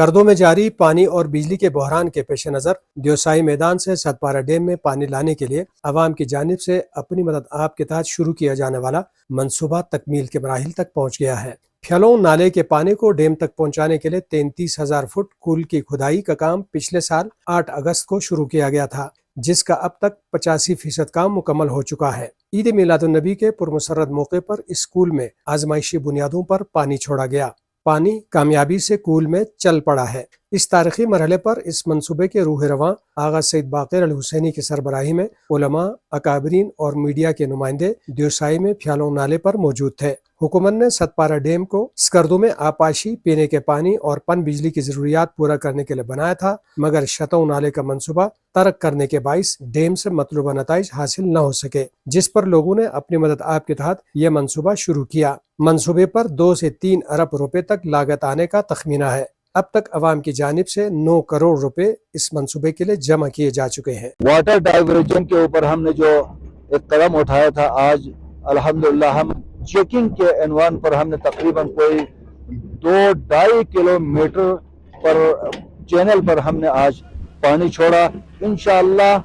اسکردو میں جاری پانی اور بجلی کے بحران کے پیش نظر دیوسائی میدان سے ستپارہ ڈیم میں پانی لانے کے لیے عوام کی جانب سے اپنی مدد آپ کے تحت شروع کیا جانے والا منصوبہ تکمیل کے مراحل تک پہنچ گیا ہے۔ پھیلون نالے کے پانی کو ڈیم تک پہنچانے کے لیے 33,000 فٹ کول کی کھدائی کا کام پچھلے سال 8 اگست کو شروع کیا گیا تھا، جس کا اب تک 85% کام مکمل ہو چکا ہے۔ عید میلاد النبی کے پرمسرت موقع پر اس کول میں آزمائشی بنیادوں پر پانی چھوڑا گیا۔ پانی کامیابی سے کول میں چل پڑا ہے۔ اس تاریخی مرحلے پر اس منصوبے کے روح رواں آغا سید باقر الحسینی کی سربراہی میں علماء، اکابرین اور میڈیا کے نمائندے دیوسائی میں پھیلون نالے پر موجود تھے۔ حکومت نے ستپارہ ڈیم کو اسکردو میں آبپاشی، پینے کے پانی اور پن بجلی کی ضروریات پورا کرنے کے لیے بنایا تھا، مگر شتو نالے کا منصوبہ ترک کرنے کے باعث ڈیم سے مطلوبہ نتائج حاصل نہ ہو سکے، جس پر لوگوں نے اپنی مدد آپ کے تحت یہ منصوبہ شروع کیا۔ منصوبے پر 2 سے 3 ارب روپے تک لاگت آنے کا تخمینہ ہے۔ اب تک عوام کی جانب سے 9 کروڑ روپے اس منصوبے کے لیے جمع کیے جا چکے ہیں۔ واٹر ڈائیورژن کے اوپر ہم نے جو ایک قدم اٹھایا تھا، آج الحمدللہ ہم چیکنگ کے عنوان پر ہم نے تقریباً کوئی 2-2.5 کلومیٹر پر چینل پر ہم نے آج پانی چھوڑا۔ انشاءاللہ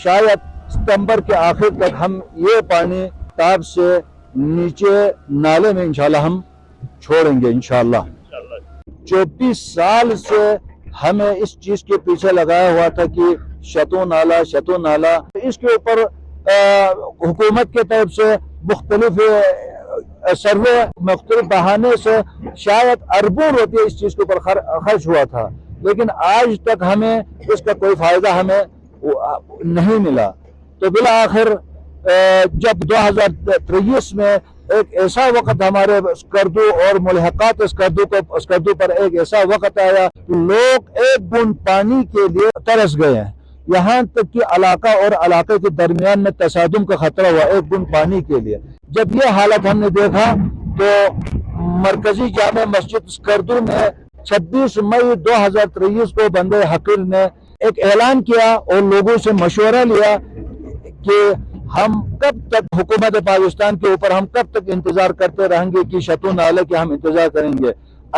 شاید ستمبر کے آخر تک ہم یہ پانی تاب سے نیچے نالے میں انشاءاللہ ہم چھوڑیں گے انشاءاللہ۔ 24 سال سے ہمیں اس چیز کے پیچھے لگایا ہوا تھا کہ شتو نالا، اس کے اوپر حکومت کے طرف سے مختلف سروے، مختلف بہانے سے شاید اربوں روپے اس چیز کے اوپر خرچ ہوا تھا، لیکن آج تک ہمیں اس کا کوئی فائدہ ہمیں نہیں ملا۔ تو بالآخر جب 2023 میں ایک ایسا وقت ہمارے اسکردو اور ملحقات اسکردو پر ایک ایسا وقت آیا کہ لوگ ایک بوند پانی کے لیے ترس گئے ہیں، یہاں تک کہ علاقہ اور علاقے کے درمیان میں تصادم کا خطرہ ہوا ایک بوند پانی کے لیے۔ جب یہ حالت ہم نے دیکھا تو مرکزی جامع مسجد اسکردو میں 26 مئی 2023 کو بندے حقیر نے ایک اعلان کیا اور لوگوں سے مشورہ لیا کہ ہم کب تک حکومت پاکستان کے اوپر ہم کب تک انتظار کرتے رہیں گے کہ شتو نالے کے ہم انتظار کریں گے۔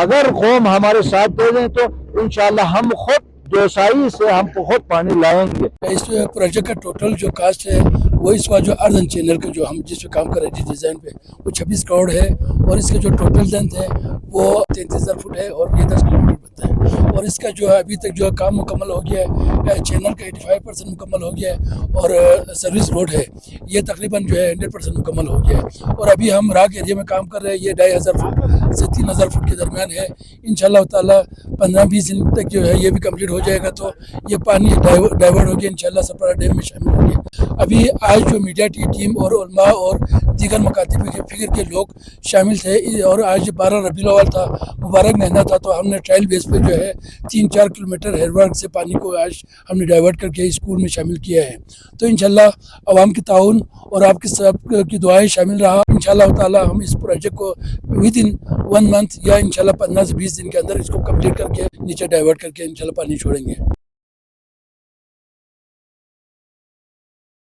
اگر قوم ہمارے ساتھ دے دیں تو انشاءاللہ ہم خود دیوسائی سے ہم خود پانی لائیں گے۔ اس پروجیکٹ کا ٹوٹل جو کاسٹ ہے وہ اس وقت جو ارضن چینل کا جو ہم جس پہ کام کر رہے تھے ڈیزائن پہ وہ 26 کروڑ ہے، اور اس کا جو ٹوٹل لینتھ ہے وہ 33,000 فٹ ہے اور یہ 10 کلومیٹر بنتا ہے، اور اس کا جو ہے ابھی تک جو ہے کام مکمل ہو گیا ہے۔ چینل کا 85% مکمل ہو گیا ہے، اور سروس روڈ ہے یہ تقریباً جو ہے 100% مکمل ہو گیا ہے، اور ابھی ہم راک ایریا میں کام کر رہے ہیں۔ یہ 2,500 فٹ سے 3,000 فٹ کے درمیان ہے۔ انشاءاللہ تعالیٰ 15-20 دن تک جو ہے یہ بھی کمپلیٹ ہو جائے گا تو یہ پانی ڈائیورٹ ہو گیا، انشاءاللہ ستپارہ ڈیم میں شامل ہو گیا۔ ابھی آج جو میڈیا ٹیم اور علماء اور دیگر مکاتب کے فکر کے لوگ شامل تھے، اور آج 12 ربیع الاول تھا، مبارک مہینہ تھا، تو ہم نے ٹرائل بیس پہ جو ہے 3-4 کلومیٹر ہیروارڈ سے پانی کو آج ہم نے ڈائیورٹ کر کے اسکول میں شامل کیا ہے۔ تو انشاءاللہ عوام کی تعاون اور آپ کی سب کی دعائیں شامل رہا، انشاءاللہ تعالی ہم اس پروجیکٹ کو ودن 1 منتھ یا انشاءاللہ 15 سے 20 دن کے اندر اس کو کمپلیٹ کر کے نیچے ڈائیورٹ کر کے انشاءاللہ پانی چھوڑیں گے۔